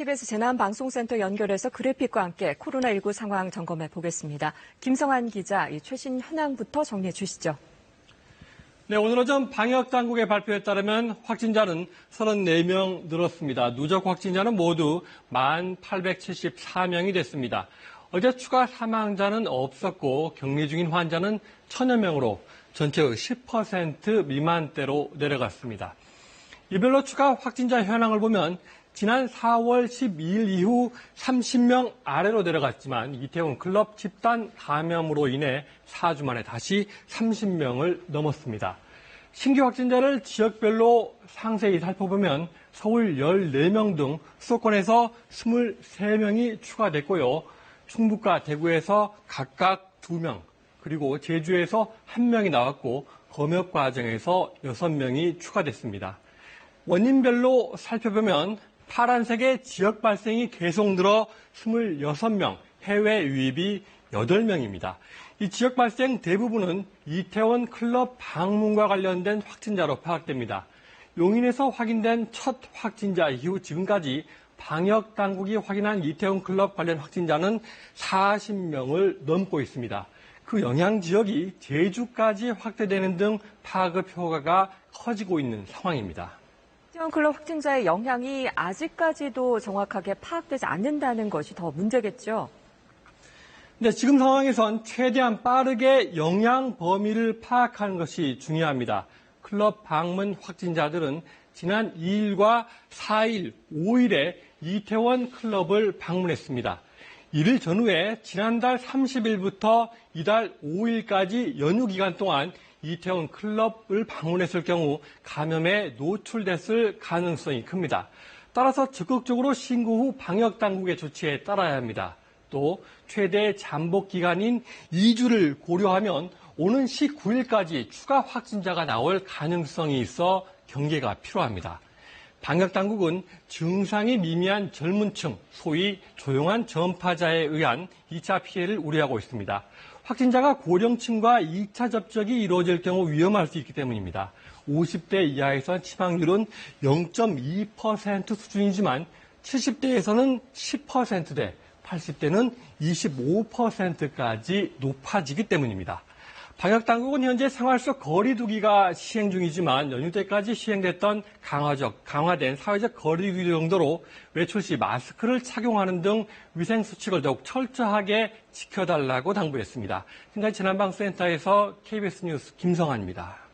KBS 재난방송센터 연결해서 그래픽과 함께 코로나19 상황 점검해 보겠습니다. 김성환 기자, 이 최신 현황부터 정리해 주시죠. 네, 오늘 오전 방역당국의 발표에 따르면 확진자는 34명 늘었습니다. 누적 확진자는 모두 1,874명이 됐습니다. 어제 추가 사망자는 없었고 격리 중인 환자는 1,000여 명으로 전체의 10% 미만대로 내려갔습니다. 이별로 추가 확진자 현황을 보면 지난 4월 12일 이후 30명 아래로 내려갔지만 이태원 클럽 집단 감염으로 인해 4주 만에 다시 30명을 넘었습니다. 신규 확진자를 지역별로 상세히 살펴보면 서울 14명 등 수도권에서 23명이 추가됐고요. 충북과 대구에서 각각 2명, 그리고 제주에서 1명이 나왔고 검역과정에서 6명이 추가됐습니다. 원인별로 살펴보면 파란색의 지역 발생이 계속 늘어 26명, 해외 유입이 8명입니다. 이 지역 발생 대부분은 이태원 클럽 방문과 관련된 확진자로 파악됩니다. 용인에서 확인된 첫 확진자 이후 지금까지 방역 당국이 확인한 이태원 클럽 관련 확진자는 40명을 넘고 있습니다. 그 영향 지역이 제주까지 확대되는 등 파급 효과가 커지고 있는 상황입니다. 이태원 클럽 확진자의 영향이 아직까지도 정확하게 파악되지 않는다는 것이 더 문제겠죠? 네, 지금 상황에선 최대한 빠르게 영향 범위를 파악하는 것이 중요합니다. 클럽 방문 확진자들은 지난 2일과 4일, 5일에 이태원 클럽을 방문했습니다. 이를 전후에 지난달 30일부터 이달 5일까지 연휴 기간 동안 이태원 클럽을 방문했을 경우 감염에 노출됐을 가능성이 큽니다. 따라서 적극적으로 신고 후 방역당국의 조치에 따라야 합니다. 또 최대 잠복 기간인 2주를 고려하면 오는 19일까지 추가 확진자가 나올 가능성이 있어 경계가 필요합니다. 방역당국은 증상이 미미한 젊은 층, 소위 조용한 전파자에 의한 2차 피해를 우려하고 있습니다. 확진자가 고령층과 2차 접촉이 이루어질 경우 위험할 수 있기 때문입니다. 50대 이하에선 치명률은 0.2% 수준이지만 70대에서는 10%대, 80대는 25%까지 높아지기 때문입니다. 방역당국은 현재 생활 속 거리 두기가 시행 중이지만 연휴 때까지 시행됐던 강화된 사회적 거리 두기 정도로 외출 시 마스크를 착용하는 등 위생수칙을 더욱 철저하게 지켜달라고 당부했습니다. 지금까지 재난방송센터에서 KBS 뉴스 김성환입니다.